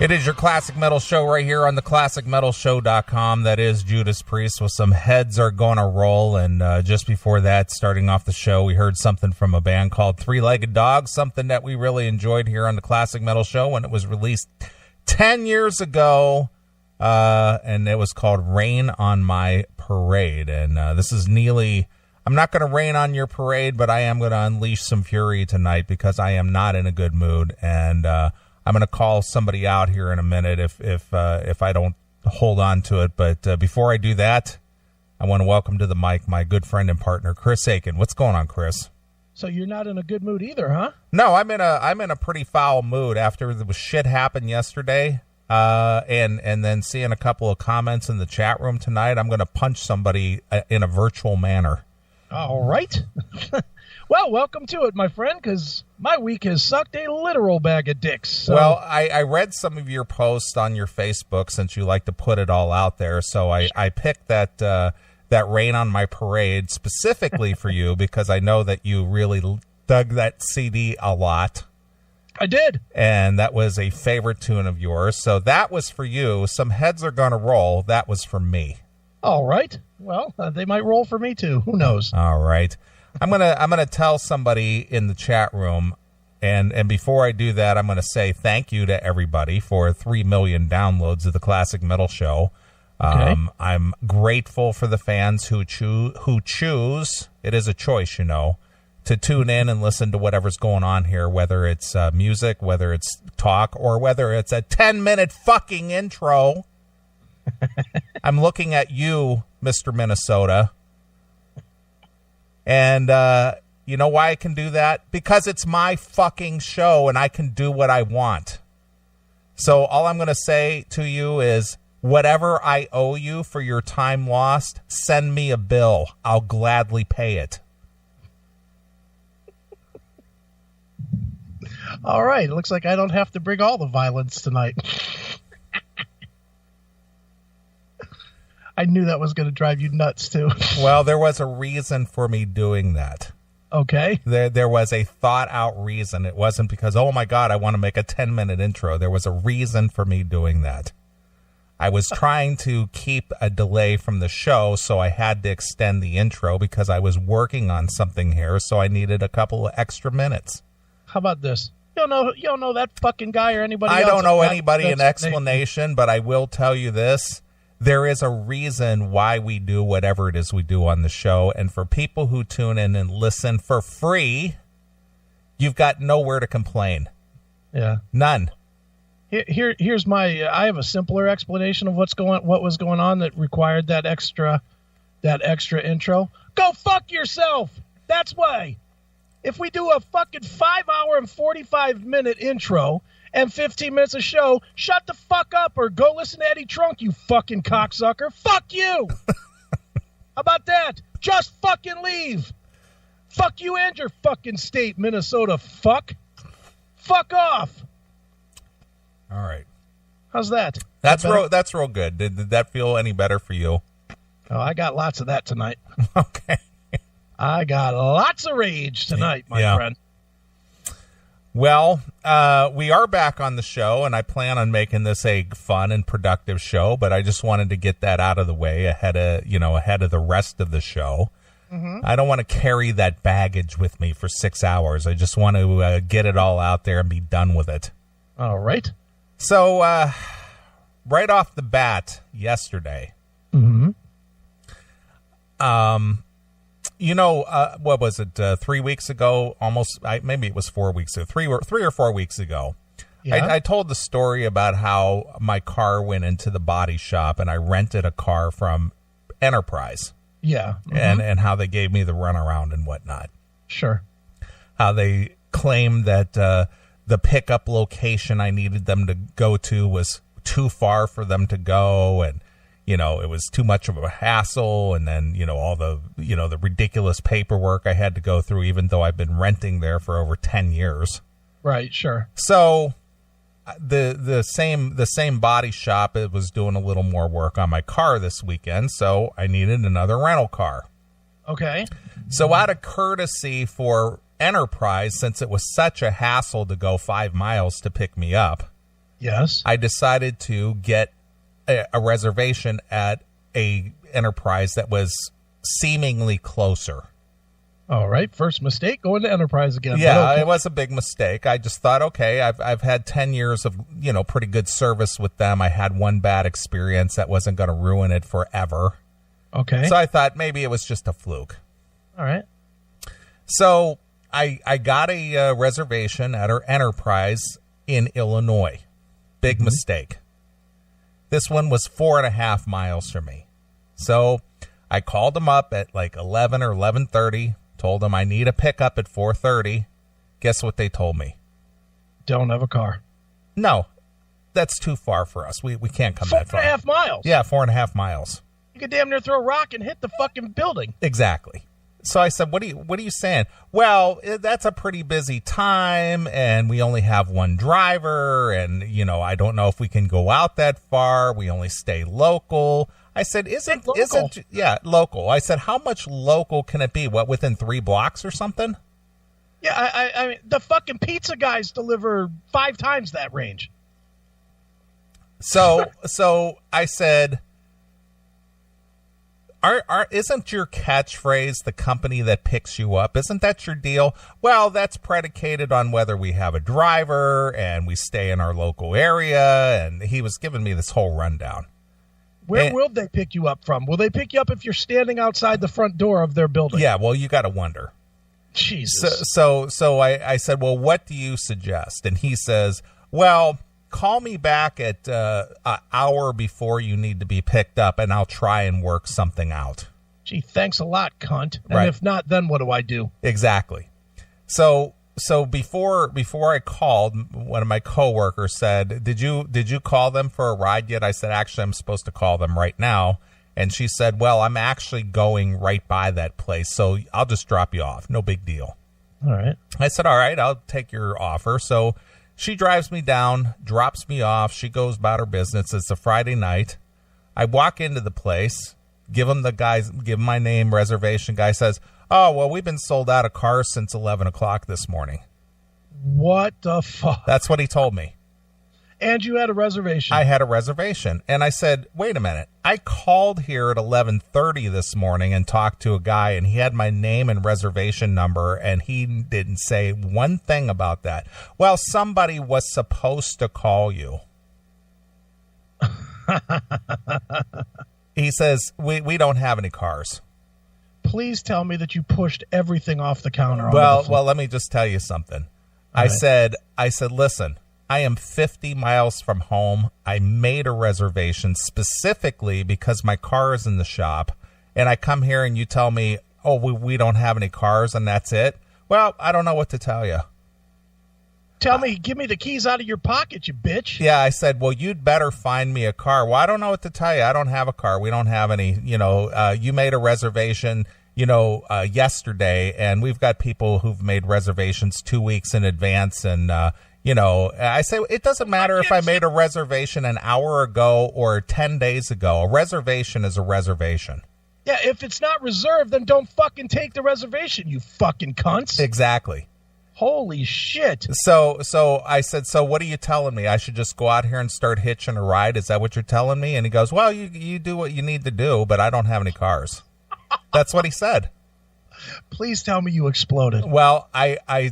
It is your Classic Metal Show right here on the ClassicMetalShow.com. That is Judas Priest with some Heads Are Gonna Roll. And just before that, starting off the show, we heard something from a band called Three-Legged Dog, something that we really enjoyed here on the Classic Metal Show when it was released 10 years ago. And it was called Rain on My Parade. And this is Neeley. I'm not going to rain on your parade, but I am going to unleash some fury tonight because I am not in a good mood. And I'm going to call somebody out here in a minute if I don't hold on to it. But before I do that, I want to welcome to the mic my good friend and partner, Chris Aiken. What's going on, Chris? So you're not in a good mood either, huh? No, I'm in a pretty foul mood after the shit happened yesterday. And then seeing a couple of comments in the chat room tonight, I'm going to punch somebody in a virtual manner. All right. Well, welcome to it, my friend, because my week has sucked a literal bag of dicks. So. Well, I read some of your posts on your Facebook since you like to put it all out there. So I picked that Rain on My Parade specifically for you because I know that you really dug that CD a lot. I did. And that was a favorite tune of yours. So that was for you. Some Heads Are Gonna Roll. That was for me. All right. Well, they might roll for me too. Who knows? All right. I'm gonna tell somebody in the chat room, and before I do that, I'm gonna say thank you to everybody for 3 million downloads of the Classic Metal Show. Okay. I'm grateful for the fans who choose. It is a choice, you know, to tune in and listen to whatever's going on here, whether it's music, whether it's talk, or whether it's a 10-minute fucking intro. I'm looking at you, Mr. Minnesota. And you know why I can do that? Because it's my fucking show and I can do what I want. So all I'm going to say to you is whatever I owe you for your time lost, send me a bill. I'll gladly pay it. All right. It looks like I don't have to bring all the violence tonight. I knew that was going to drive you nuts, too. Well, there was a reason for me doing that. Okay. There was a thought-out reason. It wasn't because, oh, my God, I want to make a 10-minute intro. There was a reason for me doing that. I was trying to keep a delay from the show, so I had to extend the intro because I was working on something here, so I needed a couple of extra minutes. How about this? You don't know that fucking guy or anybody else. I don't know anybody an explanation, but I will tell you this. There is a reason why we do whatever it is we do on the show. And for people who tune in and listen for free, you've got nowhere to complain. Yeah. None. Here's my, I have a simpler explanation of what was going on that required that extra intro. Go fuck yourself. That's why. If we do a fucking 5-hour and 45-minute intro and 15 minutes of show, shut the fuck up or go listen to Eddie Trunk, you fucking cocksucker. Fuck you. How about that? Just fucking leave. Fuck you and your fucking state, Minnesota. Fuck off. All right. How's that? That's real good. Did that feel any better for you? Oh, I got lots of that tonight. Okay. I got lots of rage tonight, my friend. Well, we are back on the show, and I plan on making this a fun and productive show, but I just wanted to get that out of the way ahead of the rest of the show. Mm-hmm. I don't want to carry that baggage with me for 6 hours. I just want to get it all out there and be done with it. All right. So, right off the bat, yesterday, what was it? 3 weeks ago, maybe it was 4 weeks ago, 3 or 4 weeks ago. Yeah. I told the story about how my car went into the body shop and I rented a car from Enterprise. Yeah. Mm-hmm. And how they gave me the runaround and whatnot. Sure. How they claimed that the pickup location I needed them to go to was too far for them to go, and it was too much of a hassle, and then all the the ridiculous paperwork I had to go through, even though I've been renting there for over 10 years. Right, sure. So the same body shop, it was doing a little more work on my car this weekend, so I needed another rental car. Okay. So out of courtesy for Enterprise, since it was such a hassle to go 5 miles to pick me up, Yes. I decided to get a reservation at a Enterprise that was seemingly closer. All right. First mistake, going to Enterprise again. Yeah, Okay. it was a big mistake. I just thought, okay, I've had 10 years of, pretty good service with them. I had one bad experience that wasn't going to ruin it forever. Okay. So I thought maybe it was just a fluke. All right. So I got a reservation at our Enterprise in Illinois. Big mistake. This one was 4.5 miles from me. So I called them up at like 11 or 11:30, told them I need a pickup at 4:30. Guess what they told me? Don't have a car. No, that's too far for us. We can't come that far. 4.5 miles. Yeah, 4.5 miles. You could damn near throw a rock and hit the fucking building. Exactly. So I said, what are you saying? Well, that's a pretty busy time, and we only have one driver, and, I don't know if we can go out that far. We only stay local. I said, local. I said, how much local can it be? What, within 3 blocks or something? Yeah, I mean, the fucking pizza guys deliver 5 times that range. So I said, isn't your catchphrase the company that picks you up? Isn't that your deal? Well, that's predicated on whether we have a driver and we stay in our local area. And he was giving me this whole rundown. Where will they pick you up from? Will they pick you up if you're standing outside the front door of their building? Yeah, well, you got to wonder. Jesus. So I said, well, what do you suggest? And he says, well, call me back at an hour before you need to be picked up, and I'll try and work something out. Gee, thanks a lot, cunt. And Right. if not, then what do I do? Exactly. So before I called, one of my coworkers said, did you call them for a ride yet? I said, actually, I'm supposed to call them right now. And she said, well, I'm actually going right by that place, so I'll just drop you off. No big deal. All right. I said, all right, I'll take your offer. So she drives me down, drops me off. She goes about her business. It's a Friday night. I walk into the place, give him my name, reservation. Guy says, oh, well, we've been sold out of cars since 11 o'clock this morning. What the fuck? That's what he told me. And you had a reservation. I had a reservation. And I said, wait a minute. I called here at 11:30 this morning and talked to a guy, and he had my name and reservation number, and he didn't say one thing about that. Well, somebody was supposed to call you. He says, we don't have any cars. Please tell me that you pushed everything off the counter. Well, let me just tell you something. I said, listen, I am 50 miles from home. I made a reservation specifically because my car is in the shop, and I come here and you tell me, oh, we don't have any cars and that's it. Well, I don't know what to tell you. Tell me, give me the keys out of your pocket, you bitch. Yeah, I said, well, you'd better find me a car. Well, I don't know what to tell you. I don't have a car. We don't have any, you made a reservation, yesterday, and we've got people who've made reservations 2 weeks in advance. And, I say, it doesn't matter if I made a reservation an hour ago or 10 days ago. A reservation is a reservation. Yeah, if it's not reserved, then don't fucking take the reservation, you fucking cunts. Exactly. Holy shit. So I said, so what are you telling me? I should just go out here and start hitching a ride? Is that what you're telling me? And he goes, well, you do what you need to do, but I don't have any cars. That's what he said. Please tell me you exploded. Well, I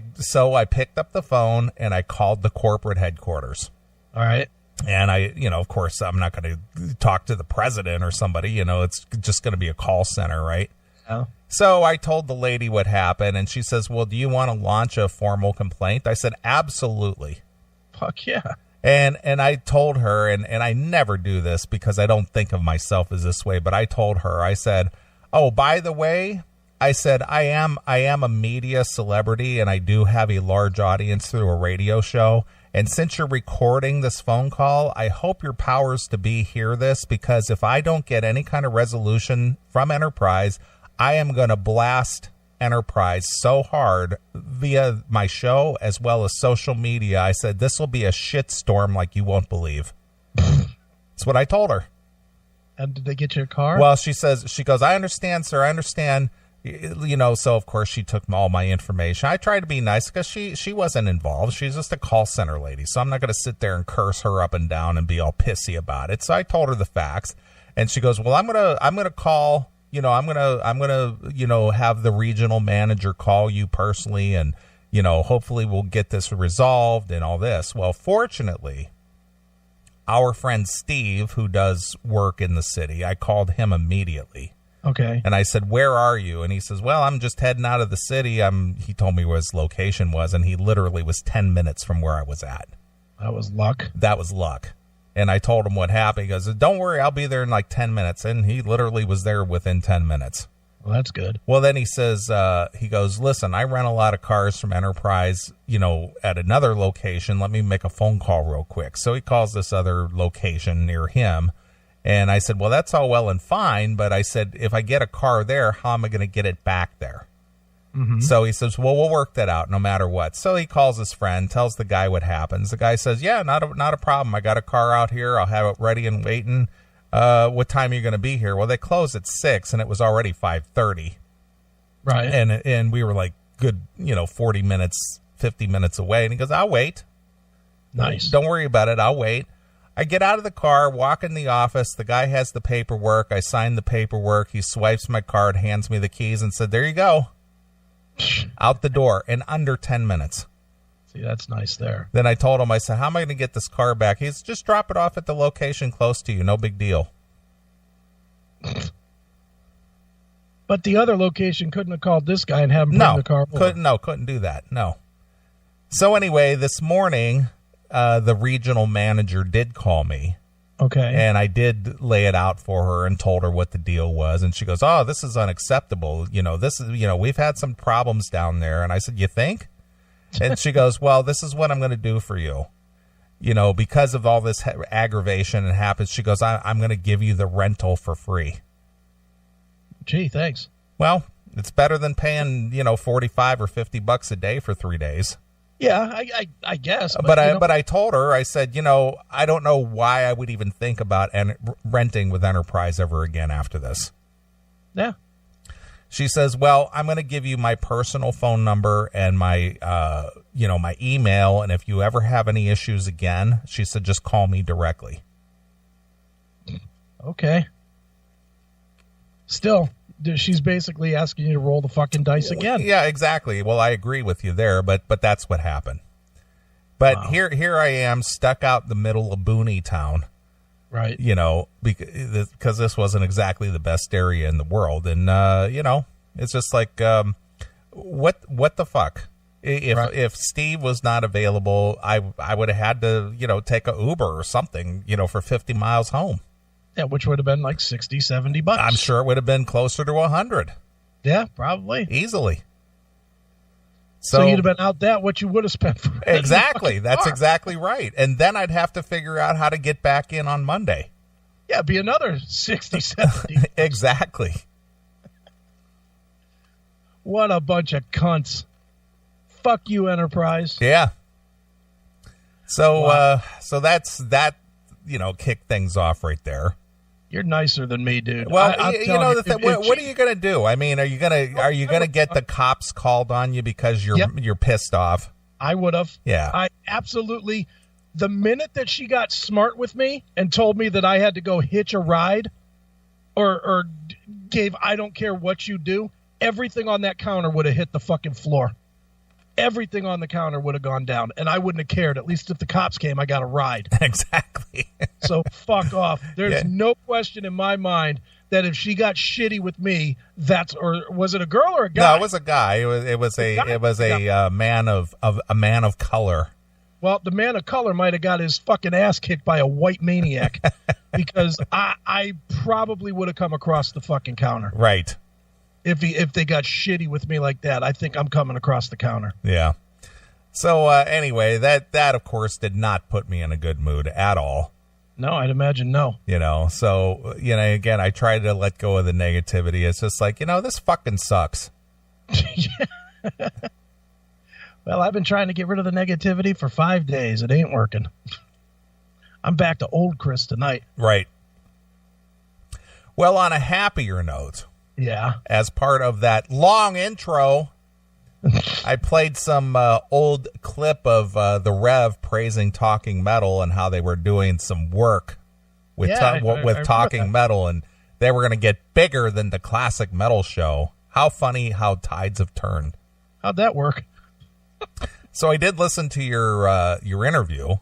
picked up the phone and I called the corporate headquarters. All right. And I, of course, I'm not going to talk to the president or somebody, it's just going to be a call center, right? Oh. So I told the lady what happened, and she says, well, do you want to launch a formal complaint? I said, absolutely. Fuck yeah. And I told her, and I never do this because I don't think of myself as this way, but I told her, I said, oh, by the way, I said, I am a media celebrity, and I do have a large audience through a radio show. And since you're recording this phone call, I hope your powers to be hear this, because if I don't get any kind of resolution from Enterprise, I am going to blast Enterprise so hard via my show as well as social media. I said, this will be a shitstorm like you won't believe. That's what I told her. And did they get your car? Well, she goes, I understand, sir. I understand So of course she took all my information. I tried to be nice because she wasn't involved. She's just a call center lady. So I'm not going to sit there and curse her up and down and be all pissy about it. So I told her the facts, and she goes, well, I'm going to call, I'm going to have the regional manager call you personally, and, hopefully we'll get this resolved and all this. Well, fortunately, our friend Steve, who does work in the city, I called him immediately. Okay. And I said, where are you? And he says, well, I'm just heading out of the city. He told me where his location was, and he literally was 10 minutes from where I was at. That was luck. That was luck. And I told him what happened. He goes, don't worry, I'll be there in like 10 minutes. And he literally was there within 10 minutes. Well, that's good. Well, then he says, he goes, listen, I rent a lot of cars from Enterprise, at another location. Let me make a phone call real quick. So he calls this other location near him. And I said, well, that's all well and fine. But I said, if I get a car there, how am I going to get it back there? Mm-hmm. So he says, well, we'll work that out no matter what. So he calls his friend, tells the guy what happens. The guy says, yeah, not a problem. I got a car out here. I'll have it ready and waiting. What time are you going to be here? Well, they close at 6 and it was already 5:30. Right. And we were like good, 40 minutes, 50 minutes away. And he goes, I'll wait. Nice. Don't worry about it. I'll wait. I get out of the car, walk in the office. The guy has the paperwork. I sign the paperwork. He swipes my card, hands me the keys, and said, there you go. Out the door in under 10 minutes. See, that's nice there. Then I told him, I said, how am I going to get this car back? He's just drop it off at the location close to you. No big deal. But the other location couldn't have called this guy and had him bring the car over. Couldn't do that. No. So anyway, this morning, the regional manager did call me. Okay. And I did lay it out for her and told her what the deal was. And she goes, oh, this is unacceptable. We've had some problems down there. And I said, you think? And she goes, well, this is what I'm going to do for you. Because of all this aggravation and happens, she goes, I'm going to give you the rental for free. Gee, thanks. Well, it's better than paying, $45 or $50 a day for 3 days. Yeah, I guess. But I told her, I said, I don't know why I would even think about renting with Enterprise ever again after this. Yeah. She says, well, I'm going to give you my personal phone number and my, my email. And if you ever have any issues again, she said, just call me directly. Okay. Still, she's basically asking you to roll the fucking dice again. Yeah, exactly. Well, I agree with you there, but that's what happened. But wow. Here I am stuck out in the middle of Booney Town. Right. Because this wasn't exactly the best area in the world. And, it's just like, what the fuck? If Steve was not available, I would have had to, take a Uber or something, for 50 miles home. Yeah, which would have been like $60, $70. I'm sure it would have been closer to 100. Yeah, probably. Easily. So you'd have been out that what you would have spent for exactly. That's exactly right. And then I'd have to figure out how to get back in on Monday. Yeah, it'd be another 60, 70. Exactly. What a bunch of cunts. Fuck you, Enterprise. Yeah. So wow. So that's that, kicked things off right there. You're nicer than me, dude. Well, what are you going to do? I mean, are you going to get the cops called on you because you're pissed off? I would have. Yeah. I absolutely. The minute that she got smart with me and told me that I had to go hitch a ride or gave I don't care what you do, everything on that counter would have hit the fucking floor. Everything on the counter would have gone down, and I wouldn't have cared. At least if the cops came, I got a ride. Exactly. So fuck off. There's no question in my mind that if she got shitty with me, or was it a girl or a guy? No, it was a guy. It was a man of color. Well, the man of color might have got his fucking ass kicked by a white maniac because I probably would have come across the fucking counter. Right. If they got shitty with me like that, I think I'm coming across the counter. Yeah. So anyway, that of course did not put me in a good mood at all. No, I'd imagine no. So again, I tried to let go of the negativity. It's just like, this fucking sucks. Well, I've been trying to get rid of the negativity for 5 days. It ain't working. I'm back to old Chris tonight. Right. Well, on a happier note. Yeah. As part of that long intro, I played some old clip of the Rev praising Talking Metal and how they were doing some work with with Talking Metal, and they were going to get bigger than the Classic Metal Show. How funny how tides have turned. How'd that work? So I did listen to your interview.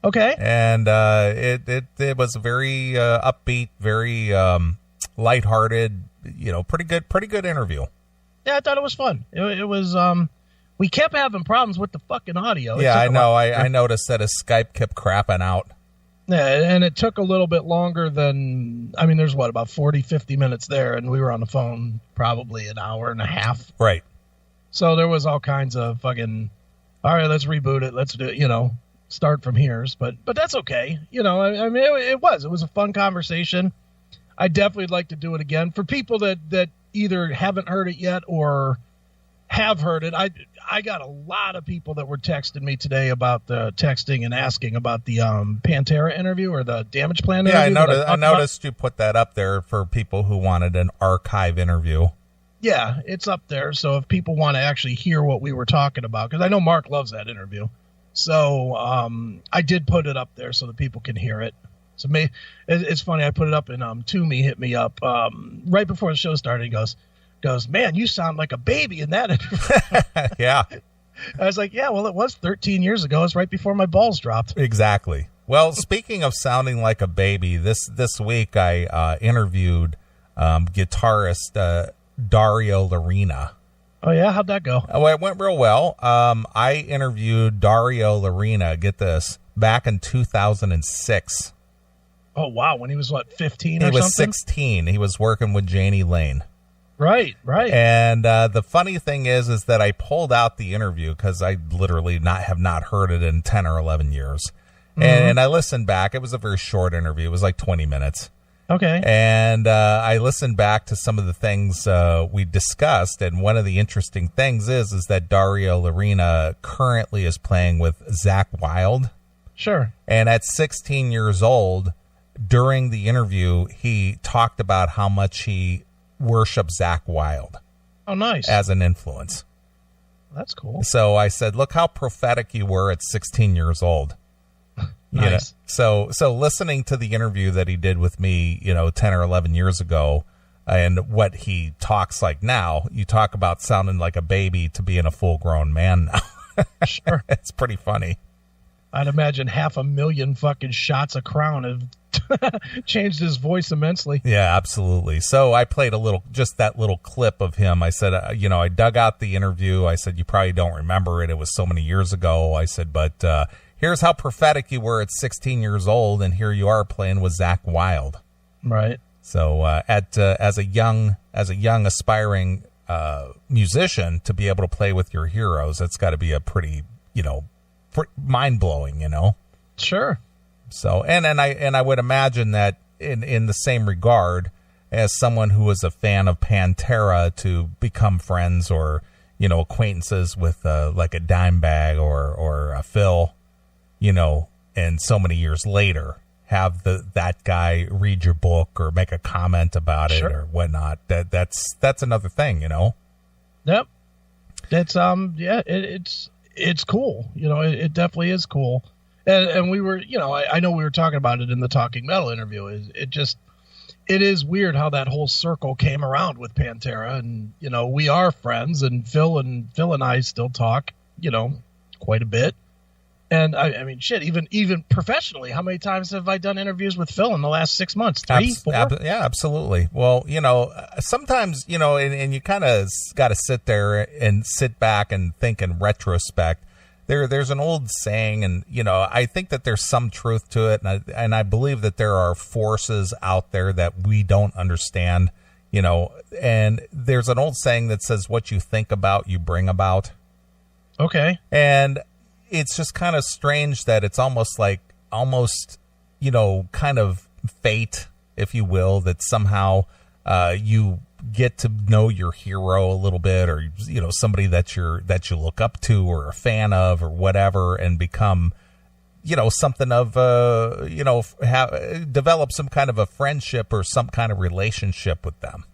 Okay. And it was a very upbeat, very lighthearted, pretty good interview. Yeah, I thought it was fun. It was, we kept having problems with the fucking audio. Yeah, I know. I noticed that his Skype kept crapping out. Yeah, and it took a little bit longer than, there's about 40, 50 minutes there, and we were on the phone probably an hour and a half. Right. So there was all kinds of fucking, all right, let's reboot it. Let's do it, start from here. But that's okay. It was a fun conversation. I definitely would like to do it again. For people that either haven't heard it yet or have heard it, I got a lot of people that were texting me today about the texting and asking about the Pantera interview or the Damage Plan interview. Yeah, I noticed you put that up there for people who wanted an archive interview. Yeah, it's up there. So if people want to actually hear what we were talking about, because I know Mark loves that interview. So I did put it up there so that people can hear it. So it's funny. I put it up and Toomey hit me up right before the show started. He goes, man, you sound like a baby in that interview. Yeah. I was like, yeah, well, it was 13 years ago. It's right before my balls dropped. Exactly. Well, speaking of sounding like a baby, this week I interviewed guitarist Dario Larina. Oh, yeah? How'd that go? Oh, it went real well. I interviewed Dario Larina, get this, back in 2006. Oh, wow. When he was, 15 or something? He was 16. He was working with Janie Lane. Right. And the funny thing is that I pulled out the interview because I literally have not heard it in 10 or 11 years. Mm-hmm. And I listened back. It was a very short interview. It was like 20 minutes. Okay. And I listened back to some of the things we discussed, and one of the interesting things is that Dario Larina currently is playing with Zakk Wylde. Sure. And at 16 years old, during the interview, he talked about how much he worships Zakk Wylde. Oh, nice. As an influence. That's cool. So I said, look how prophetic you were at 16 years old. Nice. So listening to the interview that he did with me, 10 or 11 years ago, and what he talks like now, you talk about sounding like a baby to being a full-grown man now. Sure. It's pretty funny. I'd imagine 500,000 fucking shots of Crown have changed his voice immensely. Yeah, absolutely. So I played just that little clip of him. I said, I dug out the interview. I said, you probably don't remember it. It was so many years ago. I said, but here's how prophetic you were at 16 years old, and here you are playing with Zakk Wylde. Right. So as a young aspiring musician, to be able to play with your heroes, it's got to be a pretty, mind blowing, Sure. So and I would imagine that in the same regard as someone who was a fan of Pantera to become friends or acquaintances with like a Dimebag or a Phil, and so many years later have that guy read your book or make a comment about it or whatnot. That's another thing, Yep. It's it's cool. It definitely is cool. And we were, I know we were talking about it in the Talking Metal interview. It is weird how that whole circle came around with Pantera, and we are friends, and Phil and I still talk, quite a bit. And I mean, shit, even professionally, how many times have I done interviews with Phil in the last 6 months? 3, 4? Yeah, absolutely. Well, sometimes, and you kind of got to sit there and sit back and think in retrospect. There's an old saying, and, I think that there's some truth to it. And I believe that there are forces out there that we don't understand, and there's an old saying that says, what you think about, you bring about. Okay. And it's just kind of strange that it's almost, kind of fate, if you will, that somehow you get to know your hero a little bit, or somebody that you look up to or a fan of or whatever, and become something of develop some kind of a friendship or some kind of relationship with them.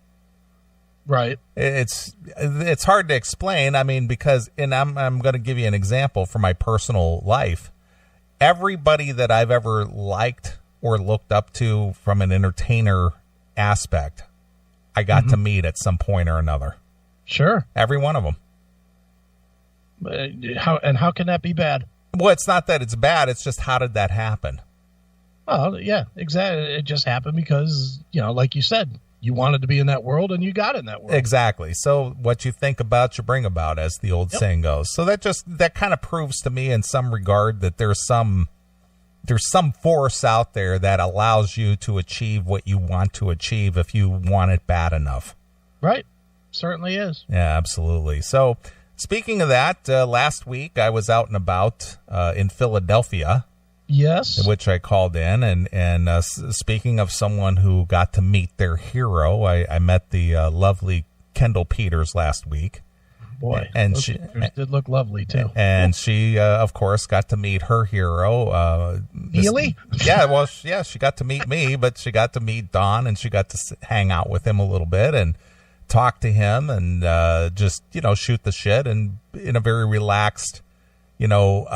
Right. It's hard to explain. I mean, because, and I'm going to give you an example from my personal life. Everybody that I've ever liked or looked up to from an entertainer aspect, I got to meet at some point or another. Sure. Every one of them. How can that be bad? Well, it's not that it's bad. It's just, how did that happen? Well, yeah, exactly. It just happened because, like you said, you wanted to be in that world and you got in that world. Exactly. So what you think about, you bring about, as the old saying goes. So that kind of proves to me in some regard that there's some force out there that allows you to achieve what you want to achieve if you want it bad enough. Right. Certainly is. Yeah, absolutely. So speaking of that, last week I was out and about in Philadelphia. Yes. Which I called in, and speaking of someone who got to meet their hero, I met the lovely Kendall Peters last week. Boy, and she did look lovely too. And she, of course, got to meet her hero, Neeley. She got to meet me, but she got to meet Don, and she got to hang out with him a little bit and talk to him, and just shoot the shit, and in a very relaxed,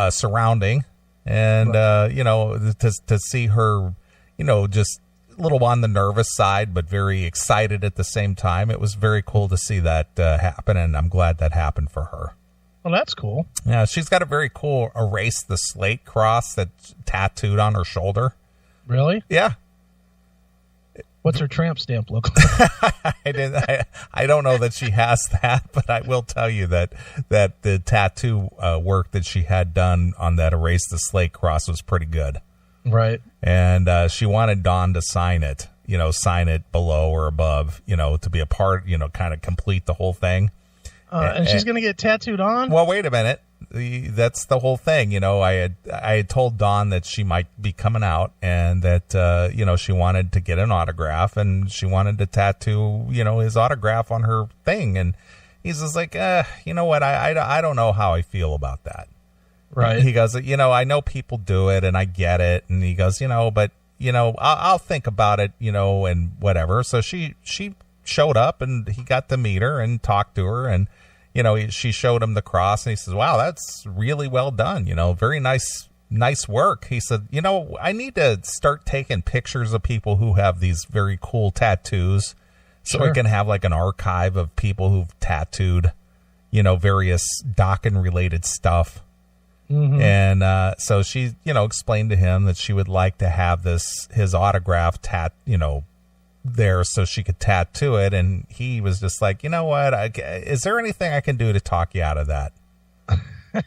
surrounding. And, to see her, just a little on the nervous side, but very excited at the same time. It was very cool to see that happen, and I'm glad that happened for her. Well, that's cool. Yeah, she's got a very cool Erase the Slate cross that's tattooed on her shoulder. Really? Yeah. What's her tramp stamp look like? I don't know that she has that, but I will tell you that the tattoo work that she had done on that Erase the Slate cross was pretty good. Right. And she wanted Dawn to sign it below or above, to be a part, kind of complete the whole thing. And she's going to get tattooed on? Well, wait a minute. That's the whole thing. I had told Dawn that she might be coming out, and that, she wanted to get an autograph, and she wanted to tattoo, his autograph on her thing. And he's just like, you know what? I don't know how I feel about that. Right. He goes, I know people do it, and I get it. And he goes, but, I'll think about it, and whatever. So she showed up, and he got to meet her and talk to her, and she showed him the cross, and he says, wow, that's really well done. Very nice work. He said, I need to start taking pictures of people who have these very cool tattoos, so I can have like an archive of people who've tattooed, various Dokken related stuff. Mm-hmm. And so she, explained to him that she would like to have his autograph there so she could tattoo it, and he was just like, you know what, is there anything I can do to talk you out of that?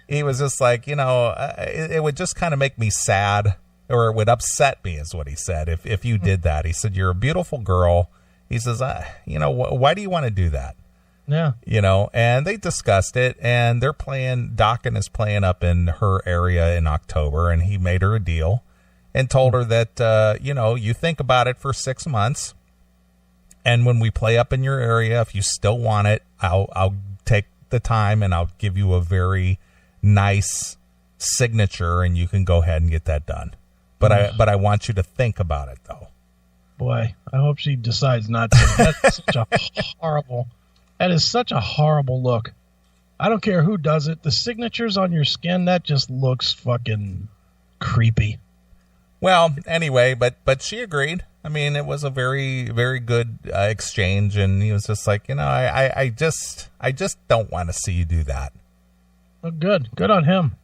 He was just like, it would just kind of make me sad, or it would upset me, is what he said, if you did that. He said, you're a beautiful girl. He says, why do you want to do that? Yeah. And they discussed it, and Dokken is playing up in her area in October, and he made her a deal and told her that, you think about it for 6 months. And when we play up in your area, if you still want it, I'll take the time and I'll give you a very nice signature, and you can go ahead and get that done. But I want you to think about it, though. Boy, I hope she decides not to. That is such a horrible look. I don't care who does it. The signatures on your skin, that just looks fucking creepy. Well, anyway, but she agreed. I mean, it was a very, very good exchange, and he was just like, I just don't want to see you do that. Well, good on him.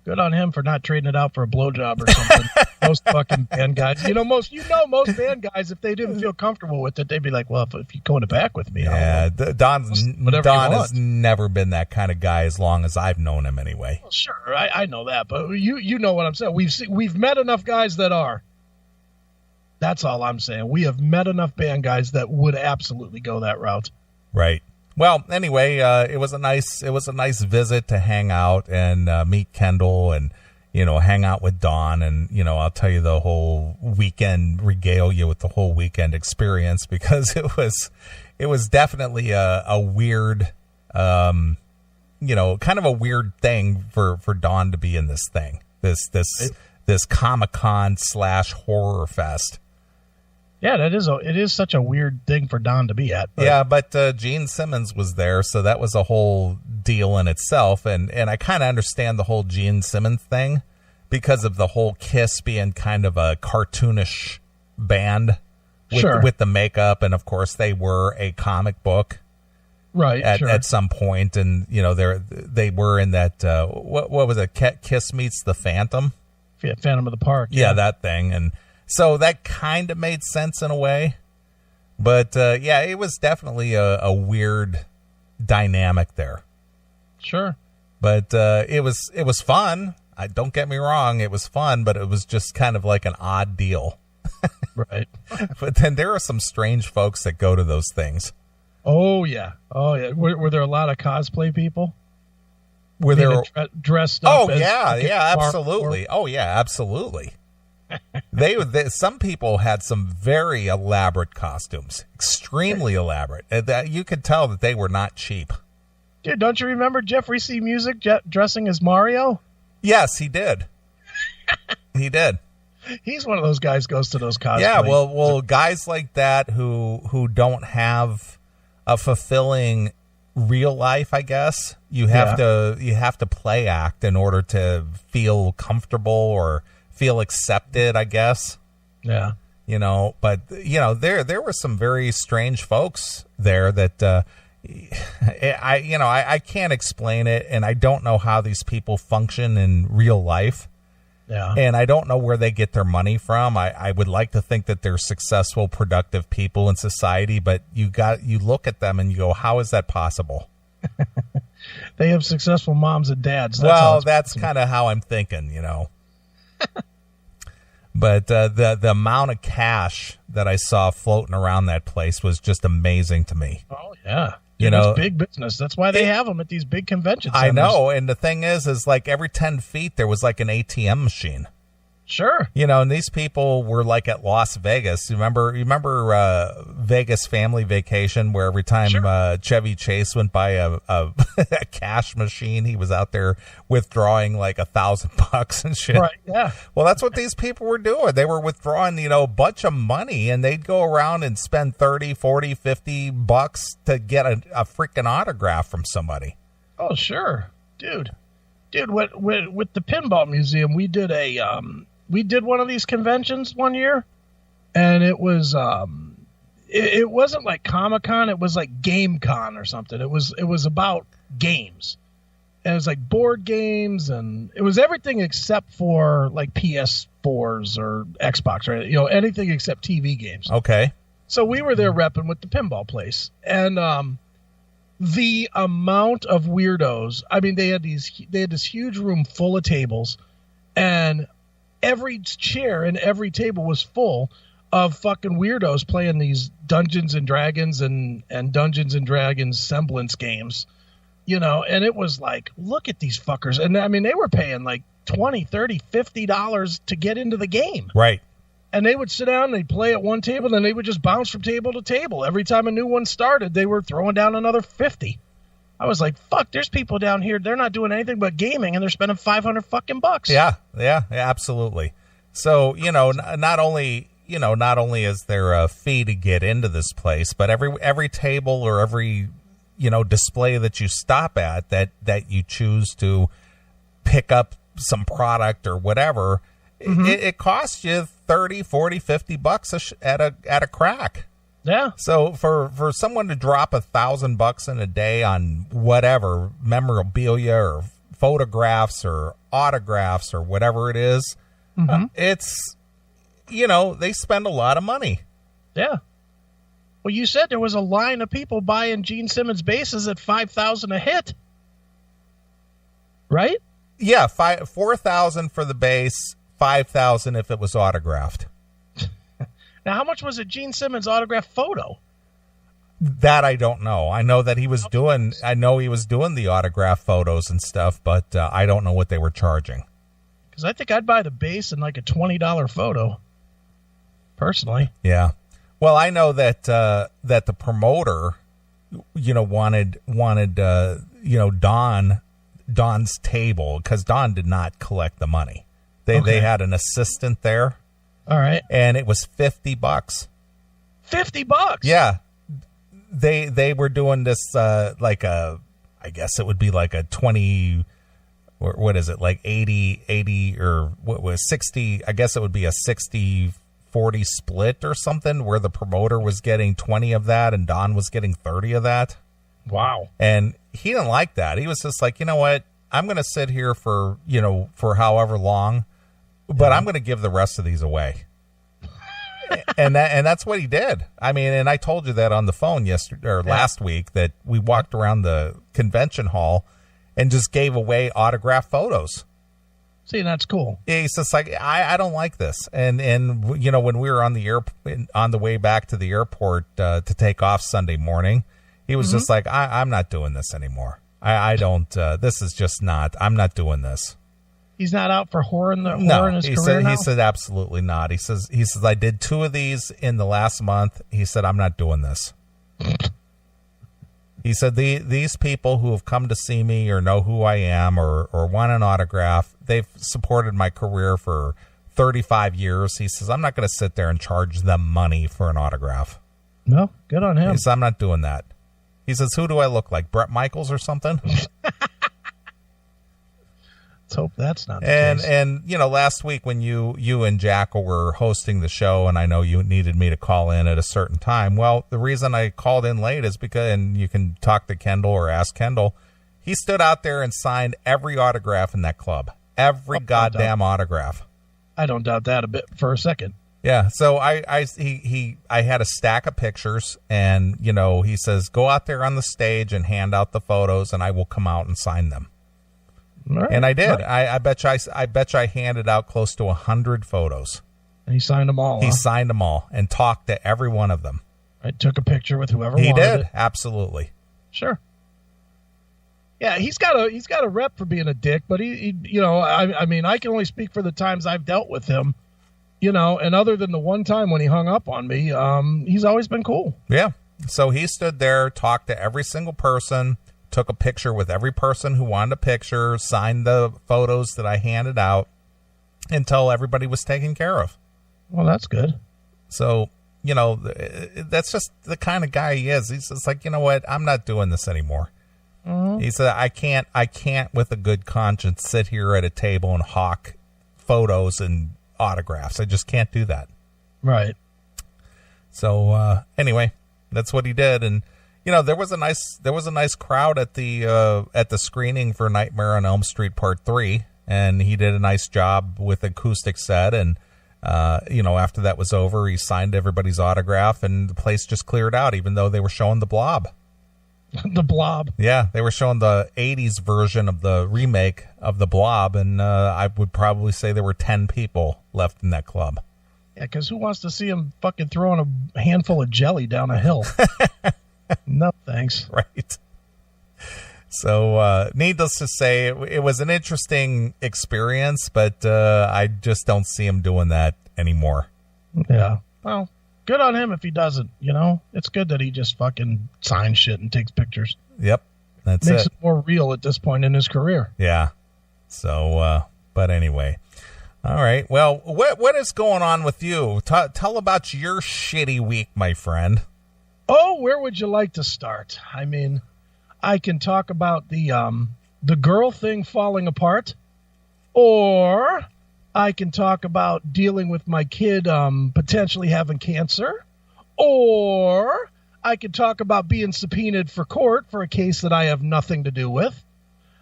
Good on him for not trading it out for a blowjob or something. Most fucking band guys, most band guys, if they didn't feel comfortable with it, they'd be like, well, if you're going back with me, yeah. Don has never been that kind of guy as long as I've known him, anyway. Well, sure, I know that, but you know what I'm saying. We've met enough guys that are. That's all I'm saying. We have met enough band guys that would absolutely go that route. Right. Well, anyway, it was a nice visit to hang out and meet Kendall, and hang out with Dawn, and I'll tell you the whole weekend, regale you with the whole weekend experience, because it was definitely a weird, kind of a weird thing for Dawn to be in this thing, this Comic-Con / horror fest. Yeah, it is such a weird thing for Don to be at. But. Yeah, but Gene Simmons was there, so that was a whole deal in itself. And I kind of understand the whole Gene Simmons thing because of the whole Kiss being kind of a cartoonish band with the makeup. And, of course, they were a comic book. Right, at some point, and they were in that what was it? Kiss Meets the Phantom, Phantom of the Park. Yeah, that thing, and so that kind of made sense in a way, but it was definitely a weird dynamic there. Sure, but it was fun. Don't get me wrong, it was fun, but it was just kind of like an odd deal. Right. But then there are some strange folks that go to those things. Oh yeah. Were there a lot of cosplay people? Were there dressed up? Oh yeah, absolutely. Oh yeah, absolutely. they some people had some very elaborate costumes, extremely elaborate. That you could tell that they were not cheap. Dude, don't you remember Jeffrey C. Music dressing as Mario? Yes, he did. He did. He's one of those guys goes to those cosplay. Yeah, well, guys like that who don't have a fulfilling real life, I guess. You have to play act in order to feel comfortable or feel accepted, I guess. Yeah. But there were some very strange folks there that I can't explain it, and I don't know how these people function in real life. Yeah. And I don't know where they get their money from. I would like to think that they're successful, productive people in society, but you look at them and you go, how is that possible? They have successful moms and dads. That's kind of how I'm thinking, But the amount of cash that I saw floating around that place was just amazing to me. Oh, yeah. It's big business. That's why they have them at these big convention centers. I know. And the thing is like every 10 feet, there was like an ATM machine. Sure. And these people were like at Las Vegas. You remember Vegas Family Vacation, where every time Chevy Chase went by a cash machine, he was out there withdrawing like $1,000 and shit. Right. Yeah. Well, that's what these people were doing. They were withdrawing, a bunch of money, and they'd go around and spend $30, $40, $50 to get a freaking autograph from somebody. Oh, sure, dude. With the Pinball Museum, we did one of these conventions one year, and it was it wasn't like Comic-Con, it was like GameCon or something. It was about games. And it was like board games, and it was everything except for like PS4s or Xbox, right? Anything except TV games. Okay. So we were there repping with the pinball place, and the amount of weirdos. I mean, they had this huge room full of tables, and every chair and every table was full of fucking weirdos playing these Dungeons and Dragons and Dungeons and Dragons semblance games, and it was like, look at these fuckers. And I mean, they were paying like $20, $30, $50 to get into the game. Right. And they would sit down and they'd play at one table, then they would just bounce from table to table. Every time a new one started, they were throwing down another 50. I was like, fuck, there's people down here, they're not doing anything but gaming, and they're spending $500 fucking bucks. Yeah, absolutely. So, not only is there a fee to get into this place, but every table or every, display that you stop at that you choose to pick up some product or whatever, it costs you $30, $40, $50 at a crack. Yeah. So for someone to drop $1,000 in a day on whatever memorabilia or photographs or autographs or whatever it is, it's, they spend a lot of money. Yeah. Well, you said there was a line of people buying Gene Simmons bases at $5,000 a hit, right? Yeah, $4,000 for the base, $5,000 if it was autographed. Now, how much was a Gene Simmons autographed photo? That I don't know. I know that he was doing the autograph photos and stuff, but I don't know what they were charging. Because I think I'd buy the base and like a $20 photo, personally. Yeah. Well, I know that the promoter, wanted Don's table, because Don did not collect the money. They had an assistant there. All right. And it was $50. $50. Yeah. They were doing this like I guess it would be like a 20, or what is it, like 80, or what was 60, I guess it would be a 60-40 split or something, where the promoter was getting 20 of that and Don was getting 30 of that. Wow. And he didn't like that. He was just like, you know what, I'm going to sit here for however long, but I'm going to give the rest of these away. and that's what he did. I mean, and I told you that on the phone last week, that we walked around the convention hall and just gave away autographed photos. See, that's cool. He's just like, I don't like this. And when we were on the way back to the airport to take off Sunday morning, he was just like, I'm not doing this anymore. I don't. This is just not. I'm not doing this. He's not out for horror in his career now? He said absolutely not. He says I did 2 of these in the last month. He said, I'm not doing this. He said these people who have come to see me or know who I am or want an autograph, they've supported my career for 35 years. He says, I'm not going to sit there and charge them money for an autograph. No, good on him. He says, I'm not doing that. He says, who do I look like, Bret Michaels or something? Let's hope that's not the case. And last week when you and Jackal were hosting the show, and I know you needed me to call in at a certain time. Well, the reason I called in late is because, and you can talk to Kendall or ask Kendall, he stood out there and signed every autograph in that club. Every goddamn autograph. I don't doubt that a bit for a second. Yeah, so I had a stack of pictures, and he says, go out there on the stage and hand out the photos, and I will come out and sign them. Right, and I did. Right. I bet you I handed out close to 100 photos. And he signed them all. He signed them all and talked to every one of them. I took a picture with whoever he wanted did. It. Absolutely. Sure. Yeah, he's got a rep for being a dick, but he I mean, I can only speak for the times I've dealt with him, and other than the one time when he hung up on me, he's always been cool. Yeah. So he stood there, talked to every single person, took a picture with every person who wanted a picture, signed the photos that I handed out until everybody was taken care of. Well, that's good. So, that's just the kind of guy he is. He's just like, you know what? I'm not doing this anymore. Mm-hmm. He said, I can't with a good conscience sit here at a table and hawk photos and autographs. I just can't do that. Right. So, anyway, that's what he did. And, there was a nice crowd at the screening for Nightmare on Elm Street Part 3, and he did a nice job with acoustic set. And after that was over, he signed everybody's autograph, and the place just cleared out, even though they were showing The Blob. The Blob. Yeah, they were showing the 80s version of the remake of The Blob, and I would probably say there were 10 people left in that club. Yeah, because who wants to see him fucking throwing a handful of jelly down a hill? No, thanks. Right. So, needless to say, it was an interesting experience, but I just don't see him doing that anymore. Yeah. Well, good on him if he doesn't, It's good that he just fucking signs shit and takes pictures. Yep. Makes it more real at this point in his career. Yeah. So, but anyway. All right. Well, what is going on with you? Tell about your shitty week, my friend. Oh, where would you like to start? I mean, I can talk about the girl thing falling apart, or I can talk about dealing with my kid potentially having cancer, or I can talk about being subpoenaed for court for a case that I have nothing to do with.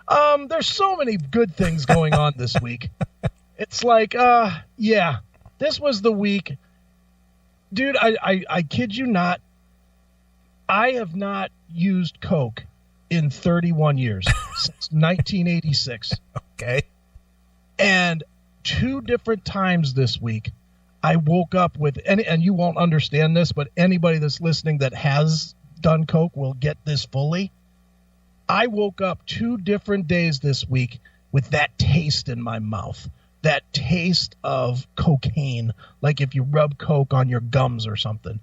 There's so many good things going on this week. It's like, yeah, this was the week. Dude, I kid you not. I have not used Coke in 31 years, since 1986. Okay. And 2 different times this week, I woke up with, and you won't understand this, but anybody that's listening that has done Coke will get this fully. I woke up 2 different days this week with that taste in my mouth, that taste of cocaine, like if you rub Coke on your gums or something.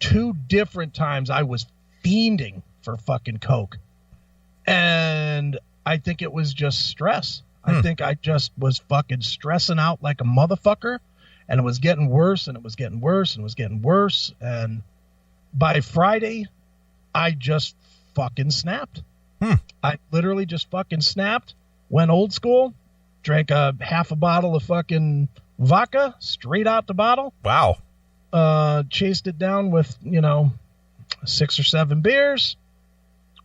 2 different times I was fiending for fucking Coke. And I think it was just stress. I think I just was fucking stressing out like a motherfucker, and it was getting worse, and it was getting worse, and it was getting worse. And By Friday, I just fucking snapped. I literally just fucking snapped, went old school, drank a half a bottle of fucking vodka straight out the bottle. Wow. Chased it down with, 6 or 7 beers,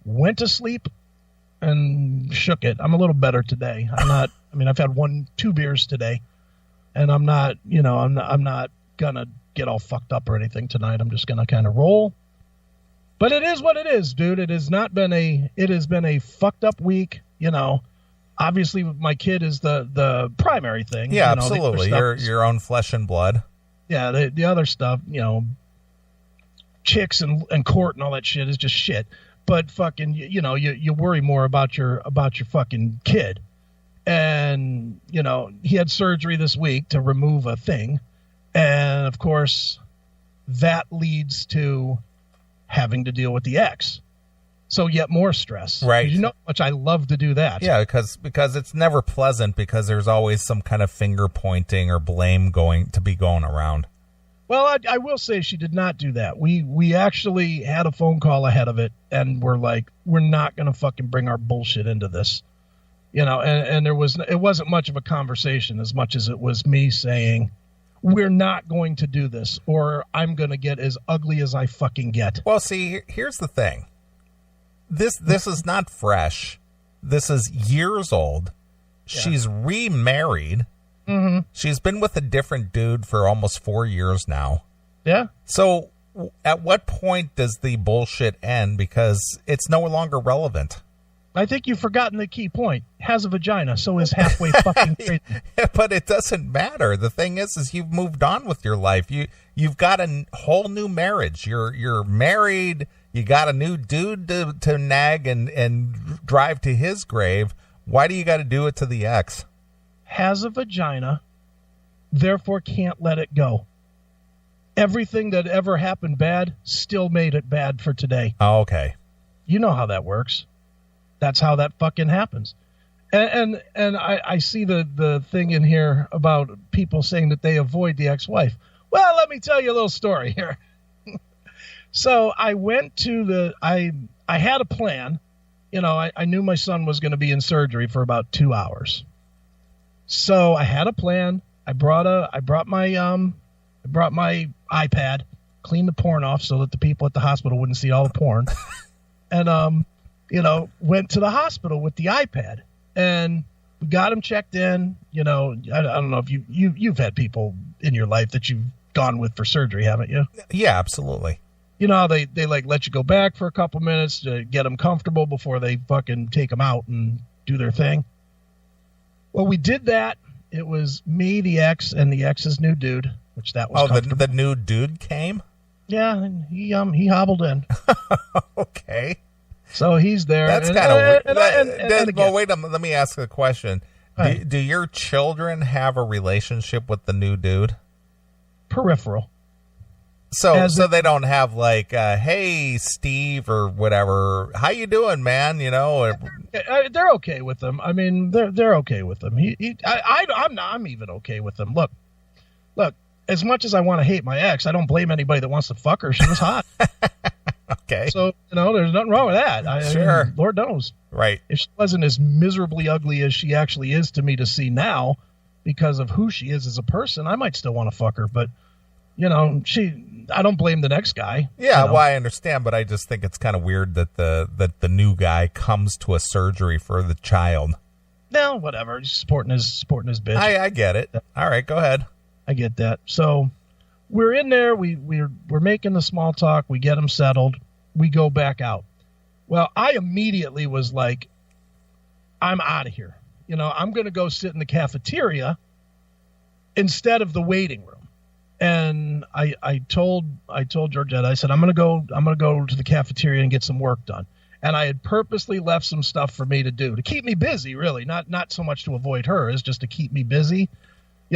went to sleep, and shook it. I'm a little better today. I've had 1-2 beers today, and I'm not gonna get all fucked up or anything tonight. I'm just gonna kind of roll. But it is what it is, dude. It has been a fucked up week. Obviously my kid is the primary thing. Yeah, absolutely. Your own flesh and blood. Yeah. The other stuff, chicks and court and all that shit is just shit. But fucking, you worry more about your fucking kid. And, he had surgery this week to remove a thing. And of course that leads to having to deal with the ex. So yet more stress. Right. You know how much I love to do that. Yeah, because it's never pleasant, because there's always some kind of finger pointing or blame going around. Well, I will say she did not do that. We actually had a phone call ahead of it, and we're like, we're not going to fucking bring our bullshit into this. And it wasn't much of a conversation as much as it was me saying, we're not going to do this, or I'm going to get as ugly as I fucking get. Well, see, here's the thing. This is not fresh. This is years old. Yeah. She's remarried. Mm-hmm. She's been with a different dude for almost 4 years now. Yeah. So at what point does the bullshit end? Because it's no longer relevant. I think you've forgotten the key point. Has a vagina, so is halfway fucking crazy. Yeah, but it doesn't matter. The thing is you've moved on with your life. You've got a whole new marriage. You're married. You got a new dude to nag and drive to his grave. Why do you got to do it to the ex? Has a vagina, therefore can't let it go. Everything that ever happened bad still made it bad for today. Oh, okay. You know how that works. That's how that fucking happens. And I see the thing in here about people saying that they avoid the ex-wife. Well, let me tell you a little story here. So I went to I had a plan. I knew my son was going to be in surgery for about 2 hours. So I had a plan. I brought my iPad, cleaned the porn off so that the people at the hospital wouldn't see all the porn. And went to the hospital with the iPad, and we got him checked in. I don't know if you've had people in your life that you've gone with for surgery, haven't you? Yeah, absolutely. They like let you go back for a couple minutes to get them comfortable before they fucking take them out and do their thing. Well, we did that. It was me, the ex, and the ex's new dude, which that was comfortable. The new dude came? Yeah, and he hobbled in. Okay. So he's there. That's kind of weird. Well, wait a minute. Let me ask a question. Right. Do your children have a relationship with the new dude? Peripheral. So they don't have like, hey, Steve or whatever. How you doing, man? They're okay with them. I mean, they're okay with them. I'm even okay with them. Look. As much as I want to hate my ex, I don't blame anybody that wants to fuck her. She was hot. Okay. So, there's nothing wrong with that. Sure. I mean, Lord knows. Right. If she wasn't as miserably ugly as she actually is to me to see now because of who she is as a person, I might still want to fuck her. But, I don't blame the next guy. Yeah, well, I understand, but I just think it's kind of weird that the new guy comes to a surgery for the child. No, whatever. He's supporting his bitch. I get it. All right, go ahead. I get that. So we're in there. We're making the small talk. We get them settled. We go back out. Well, I immediately was like, I'm out of here. I'm going to go sit in the cafeteria instead of the waiting room. And I told Georgette, I said, I'm going to go to the cafeteria and get some work done. And I had purposely left some stuff for me to do to keep me busy, really, not so much to avoid her, as just to keep me busy.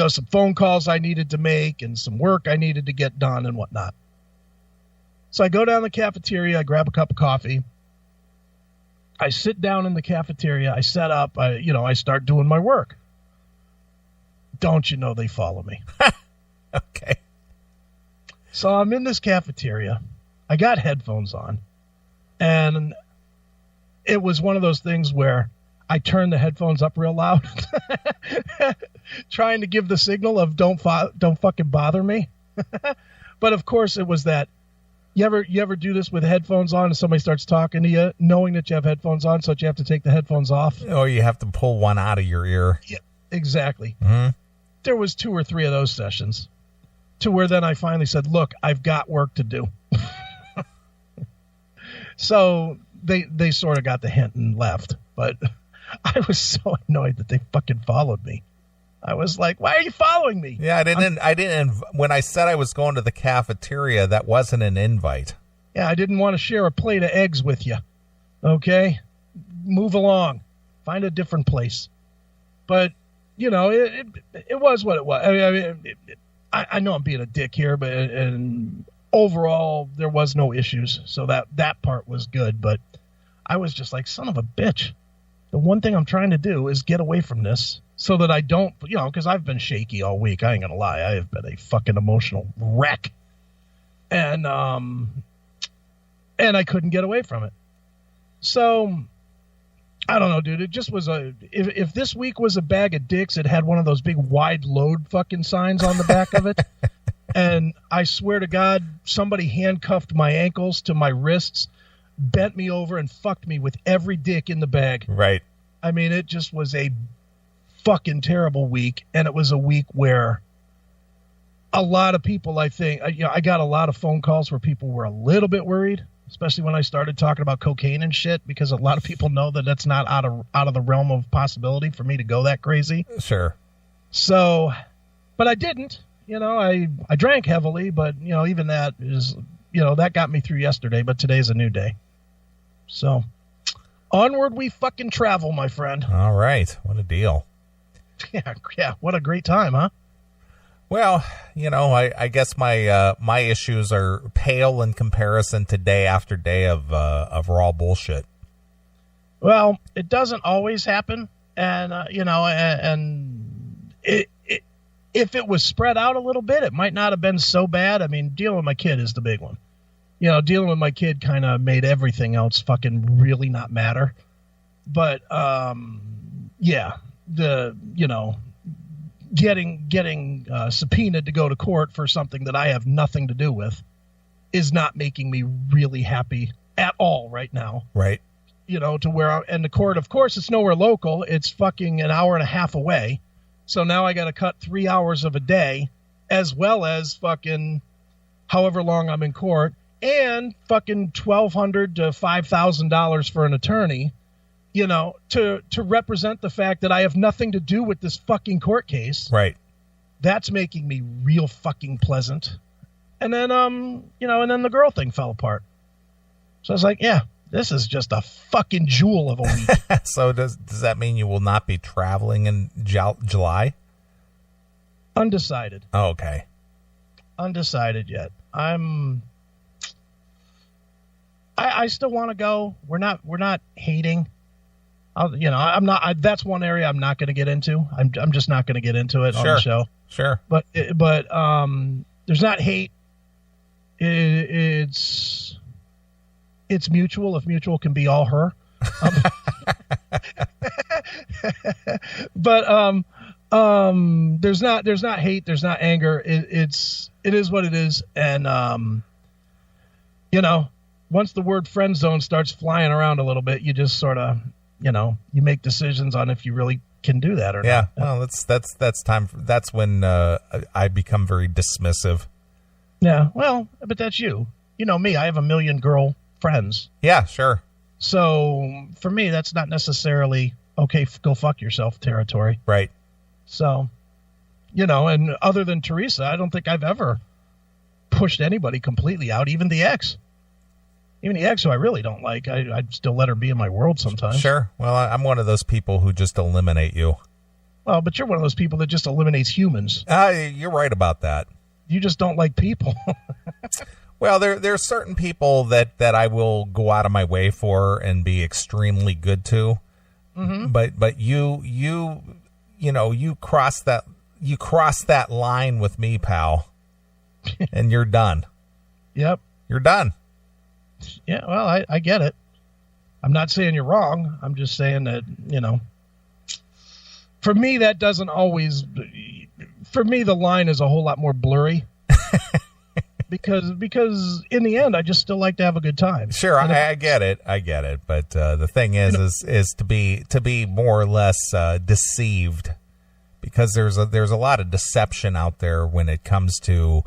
Some phone calls I needed to make and some work I needed to get done and whatnot. So I go down the cafeteria, I grab a cup of coffee. I sit down in the cafeteria, I set up, I start doing my work. Don't you know they follow me? Okay. So I'm in this cafeteria I got headphones on, and it was one of those things where I turned the headphones up real loud, trying to give the signal of don't fucking bother me. But of course, it was that. You ever do this with headphones on and somebody starts talking to you, knowing that you have headphones on, so that you have to take the headphones off? Or you have to pull one out of your ear. Yeah, exactly. Mm-hmm. There was 2 or 3 of those sessions, to where then I finally said, "Look, I've got work to do." So they sort of got the hint and left, but I was so annoyed that they fucking followed me. I was like, why are you following me? Yeah, I didn't, when I said I was going to the cafeteria, that wasn't an invite. Yeah, I didn't want to share a plate of eggs with you. Okay? Move along. Find a different place. But, you know, it was what it was. I know I'm being a dick here, but and overall, there was no issues. So that part was good. But I was just like, son of a bitch. The one thing I'm trying to do is get away from this so that I don't, you know, because I've been shaky all week. I ain't going to lie. I have been a fucking emotional wreck. And I couldn't get away from it. So, I don't know, dude. It just was if this week was a bag of dicks, it had one of those big wide load fucking signs on the back of it. And I swear to God, somebody handcuffed my ankles to my wrists, bent me over, and fucked me with every dick in the bag. Right. I mean, it just was a fucking terrible week. And it was a week where a lot of people, I think, I got a lot of phone calls where people were a little bit worried, especially when I started talking about cocaine and shit, because a lot of people know that that's not out of the realm of possibility for me to go that crazy. Sure. So, but I didn't. You know, I drank heavily, but, you know, even that is, you know, that got me through yesterday, but today's a new day. So, onward we fucking travel, my friend. All right. What a deal. Yeah, what a great time, huh? Well, you know, I guess my issues are pale in comparison to day after day of raw bullshit. Well, it doesn't always happen, and you know, and if it was spread out a little bit, it might not have been so bad. I mean, dealing with my kid is the big one. You know, dealing with my kid kind of made everything else fucking really not matter. But yeah, getting subpoenaed to go to court for something that I have nothing to do with is not making me really happy at all right now. Right. You know, to where, and the court, of course, it's nowhere local. It's fucking an hour and a half away. So now I got to cut 3 hours of a day, as well as fucking however long I'm in court, and fucking $1,200 to $5,000 for an attorney, you know, to represent the fact that I have nothing to do with this fucking court case. Right. That's making me real fucking pleasant. And then, you know, and then the girl thing fell apart. So I was like, yeah, this is just a fucking jewel of a week. So does that mean you will not be traveling in July? Undecided. Oh, okay. Undecided yet. I still want to go. We're not hating. I'm not. That's one area I'm not going to get into. I'm just not going to get into it on the show. Sure. But there's not hate. It's mutual. If mutual can be all her. But there's not hate. There's not anger. It is what it is. And you know, once the word friend zone starts flying around a little bit, you just sort of, you know, you make decisions on if you really can do that or not. Yeah, well, that's time. That's when I become very dismissive. Yeah, well, but that's you. You know me. I have a million girl friends. Yeah, sure. So for me, that's not necessarily okay. Go fuck yourself territory. Right. So, you know, and other than Teresa, I don't think I've ever pushed anybody completely out. Even the ex. Even the ex who I really don't like, I'd still let her be in my world sometimes. Sure. Well, I'm one of those people who just eliminate you. Well, but you're one of those people that just eliminates humans. You're right about that. You just don't like people. Well, there's certain people that I will go out of my way for and be extremely good to. Mm-hmm. But you know, you cross that line with me, pal, and you're done. Yep. You're done. Yeah, well, I get it. I'm not saying you're wrong. I'm just saying that, for me, that doesn't always, for me, the line is a whole lot more blurry. Because in the end, I just still like to have a good time. Sure, I get it. But the thing is to be more or less deceived, because there's a lot of deception out there when it comes to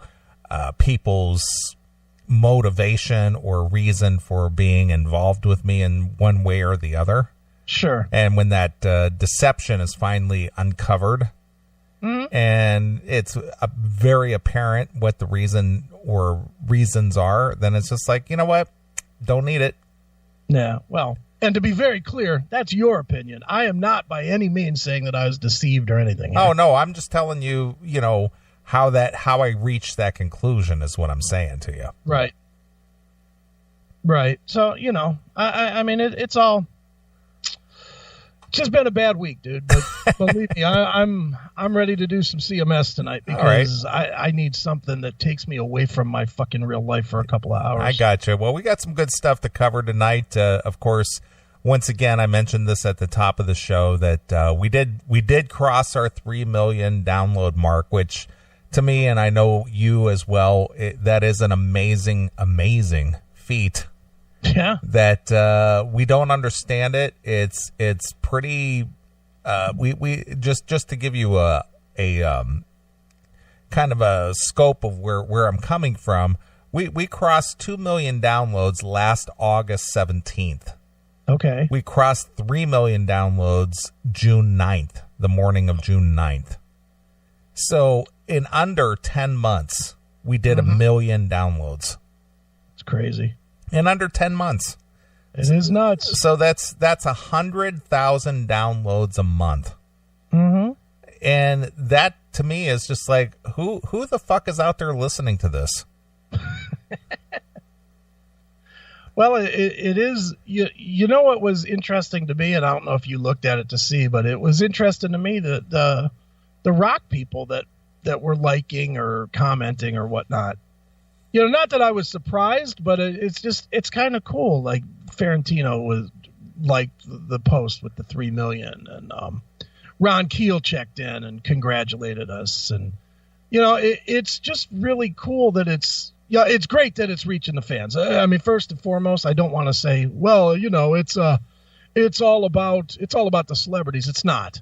people's motivation or reason for being involved with me in one way or the other. Sure. And when that deception is finally uncovered, and it's very apparent what the reason or reasons are, then it's just like, you know what? Don't need it. Yeah, well, and to be very clear, that's your opinion. I am not by any means saying that I was deceived or anything. Oh, no, I'm just telling you, how I reached that conclusion is what I'm saying to you. Right. So, I mean, it's all just been a bad week, dude. But believe me, I'm ready to do some CMS tonight because I need something that takes me away from my fucking real life for a couple of hours. I gotcha. Well, we got some good stuff to cover tonight. Of course, once again, I mentioned this at the top of the show that we did cross our 3 million download mark, which to me, and I know you as well, that is an amazing, amazing feat. Yeah. That we don't understand it. It's pretty. We just to give you a kind of a scope of where I'm coming from. We crossed 2 million downloads last August 17th. Okay. We crossed 3 million downloads June 9th, the morning of June 9th. So in under 10 months, we did 1 million downloads. It's crazy. In under 10 months. It is nuts. So that's 100,000 downloads a month. Mm-hmm. And that to me is just like, who the fuck is out there listening to this? Well, it is, you know what was interesting to me, and I don't know if you looked at it to see, but it was interesting to me that the rock people that were liking or commenting or whatnot, not that I was surprised, but it's kind of cool. Like Ferrantino was liked the post with the 3 million, and Ron Keel checked in and congratulated us, and it's just really cool that it's great that it's reaching the fans. I mean, first and foremost, I don't want to say, well, it's all about the celebrities. It's not.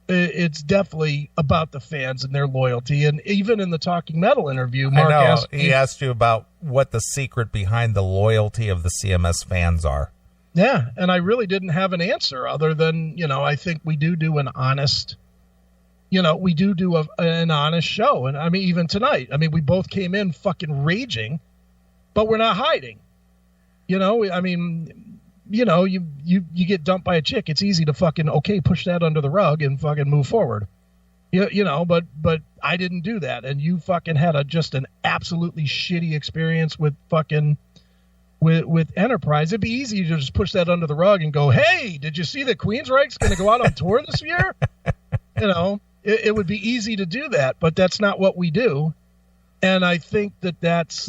It's definitely about the fans and their loyalty. And even in the Talking Metal interview, Mark asked you about what the secret behind the loyalty of the CMS fans are. Yeah, and I really didn't have an answer other than, I think we do an honest, an honest show. And I mean, even tonight, I mean, we both came in fucking raging, but we're not hiding. I mean, you get dumped by a chick. It's easy to fucking, push that under the rug and fucking move forward. But I didn't do that. And you fucking had just an absolutely shitty experience with fucking, with Enterprise. It'd be easy to just push that under the rug and go, hey, did you see that Queensryche's going to go out on tour this year? It would be easy to do that, but that's not what we do. And I think that's,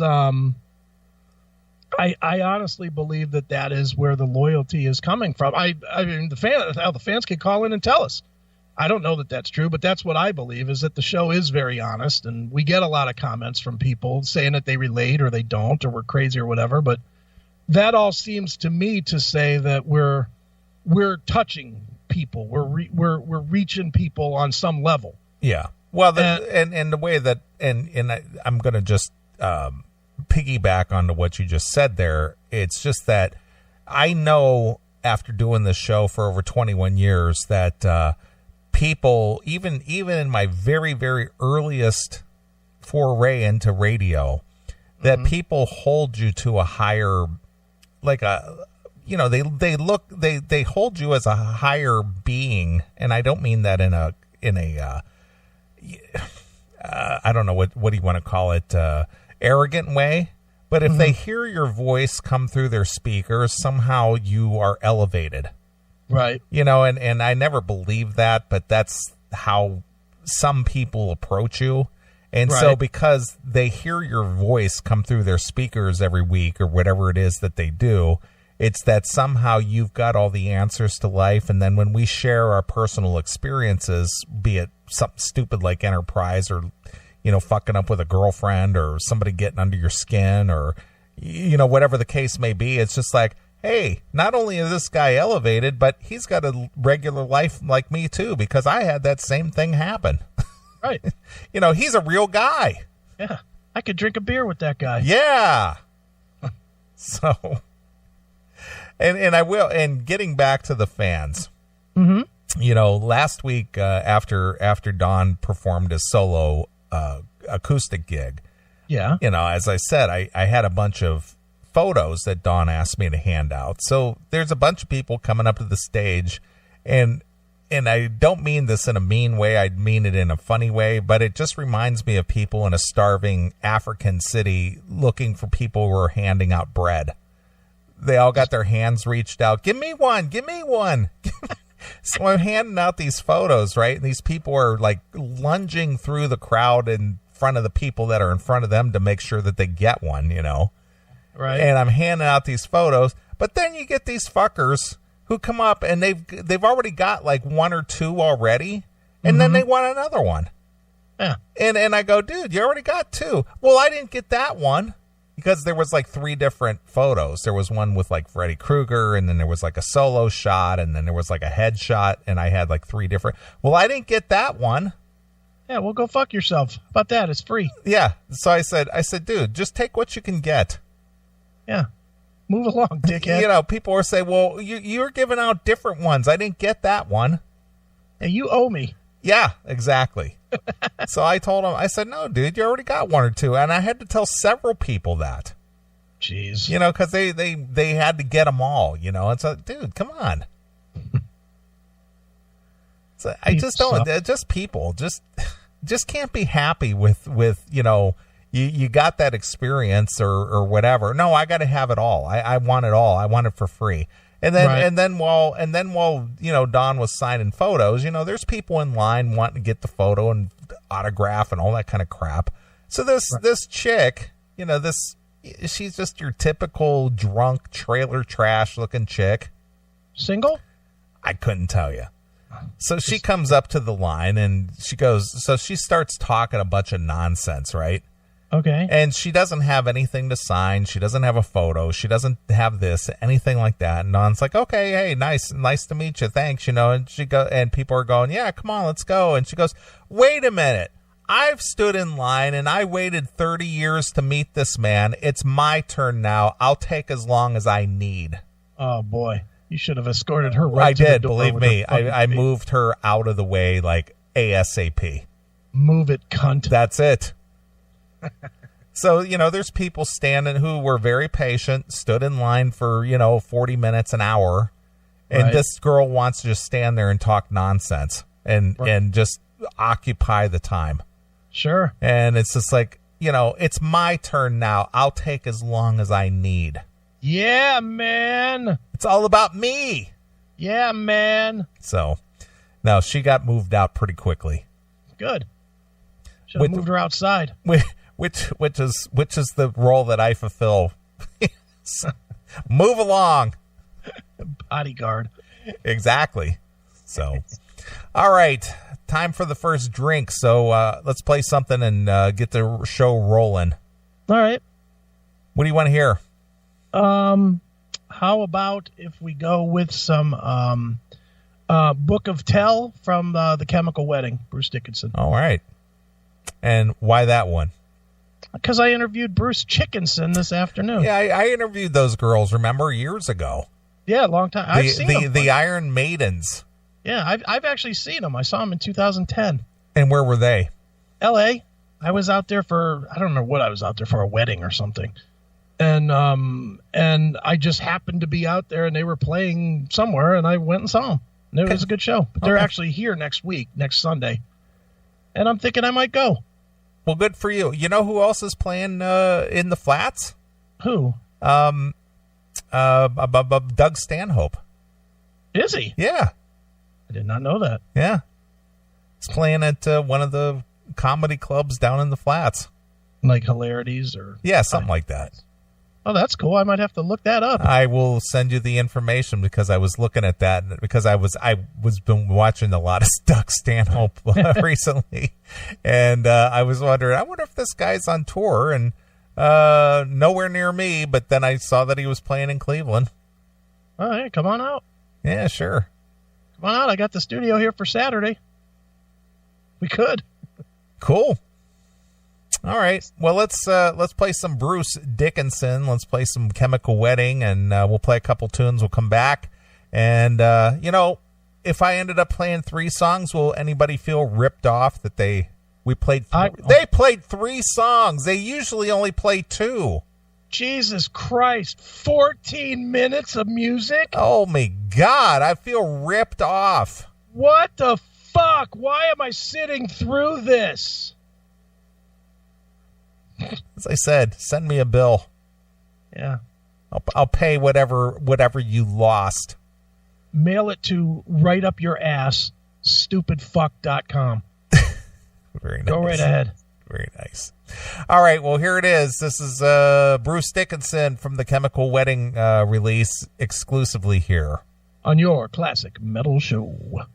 I honestly believe that is where the loyalty is coming from. I mean, the fans can call in and tell us. I don't know that that's true, but that's what I believe, is that the show is very honest, and we get a lot of comments from people saying that they relate or they don't, or we're crazy or whatever. But that all seems to me to say that we're touching people. We're reaching people on some level. Yeah. Well, and the way that, and I'm going to just piggyback onto what you just said there. It's just that I know after doing this show for over 21 years that people, even in my very, very earliest foray into radio, that people hold you to a higher, like they hold you as a higher being. And I don't mean that in a I don't know what do you want to call it, arrogant way, but if they hear your voice come through their speakers, somehow you are elevated, right? And I never believed that, but that's how some people approach you, And so because they hear your voice come through their speakers every week or whatever it is that they do, it's that somehow you've got all the answers to life. And then when we share our personal experiences, be it something stupid like Enterprise or, fucking up with a girlfriend or somebody getting under your skin or, whatever the case may be, it's just like, hey, not only is this guy elevated, but he's got a regular life like me too, because I had that same thing happen. Right. He's a real guy. Yeah. I could drink a beer with that guy. Yeah. So, and I will, and getting back to the fans, last week, after Don performed his solo, acoustic gig. Yeah. As I said, I had a bunch of photos that Dawn asked me to hand out. So there's a bunch of people coming up to the stage, and I don't mean this in a mean way. I mean it in a funny way, but it just reminds me of people in a starving African city looking for people who are handing out bread. They all got their hands reached out. Give me one. Give me one. So I'm handing out these photos, right? And these people are like lunging through the crowd in front of the people that are in front of them to make sure that they get one, Right. And I'm handing out these photos, but then you get these fuckers who come up and they've already got like one or two already, and then they want another one. Yeah. And I go, dude, you already got two. Well, I didn't get that one because there was like three different photos. There was one with like Freddy Krueger, and then there was like a solo shot, and then there was like a headshot, and I had like three different. Well, I didn't get that one. Yeah, well, go fuck yourself. How about that? It's free. Yeah. So I said, dude, just take what you can get. Yeah. Move along, dickhead. People are saying, well, you're giving out different ones. I didn't get that one. Hey, you owe me. Yeah, exactly. So I told him, I said, no, dude, you already got one or two. And I had to tell several people that. Jeez. Because they had to get them all, It's like, dude, come on. So I just don't, just people, just can't be happy with you got that experience or whatever. No, I got to have it all. I want it all. I want it for free. And then while Don was signing photos, there's people in line wanting to get the photo and autograph and all that kind of crap. So this chick, she's just your typical drunk trailer trash looking chick. Single? I couldn't tell you. So she comes up to the line and she starts talking a bunch of nonsense, right? Okay. And she doesn't have anything to sign. She doesn't have a photo. She doesn't have this, anything like that. And Don's like, okay, hey, nice to meet you. Thanks, and people are going, yeah, come on, let's go. And she goes, wait a minute. I've stood in line and I waited 30 years to meet this man. It's my turn now. I'll take as long as I need. Oh boy. You should have escorted her right I to did, the door. believe me. I moved her out of the way like ASAP. Move it, cunt. That's it. So, there's people standing who were very patient, stood in line for, 40 minutes, an hour. And this girl wants to just stand there and talk nonsense and just occupy the time. Sure. And it's just like, it's my turn now. I'll take as long as I need. Yeah, man. It's all about me. Yeah, man. So, no, she got moved out pretty quickly. Good. Should have moved her outside. Which is the role that I fulfill. Move along. Bodyguard. Exactly. So, all right. Time for the first drink. So let's play something and get the show rolling. All right. What do you want to hear? How about if we go with some Book of Tell from The Chemical Wedding, Bruce Dickinson. All right. And why that one? Because I interviewed Bruce Dickinson this afternoon. Yeah, I interviewed those girls, remember, years ago. Yeah, a long time. I've seen them. The Iron Maidens. Yeah, I've actually seen them. I saw them in 2010. And where were they? L.A. I was out there for, I don't know what I was out there for, a wedding or something. And I just happened to be out there and they were playing somewhere and I went and saw them. And it was a good show. But they're actually here next week, next Sunday. And I'm thinking I might go. Well, good for you. You know who else is playing in the Flats? Who? Doug Stanhope. Is he? Yeah. I did not know that. Yeah. He's playing at one of the comedy clubs down in the Flats. Like Hilarities or... Yeah, something like that. Oh, that's cool. I might have to look that up. I will send you the information because I was looking at that because I was been watching a lot of Doug Stanhope recently, and I was wondering, I wonder if this guy's on tour, and nowhere near me. But then I saw that he was playing in Cleveland. All right, come on out. Yeah, sure. Come on out. I got the studio here for Saturday. We could. Cool. All right. Well, let's play some Bruce Dickinson. Let's play some Chemical Wedding, and we'll play a couple tunes. We'll come back, and if I ended up playing 3 songs, will anybody feel ripped off that they played 3 songs? They usually only play 2. Jesus Christ! 14 minutes of music? Oh my God! I feel ripped off. What the fuck? Why am I sitting through this? As I said, send me a bill. Yeah. I'll pay whatever you lost. Mail it to right up your ass, stupidfuck.com. Very nice. Go right ahead. Very nice. All right, well, here it is. This is Bruce Dickinson from the Chemical Wedding release exclusively here on your Classic Metal Show.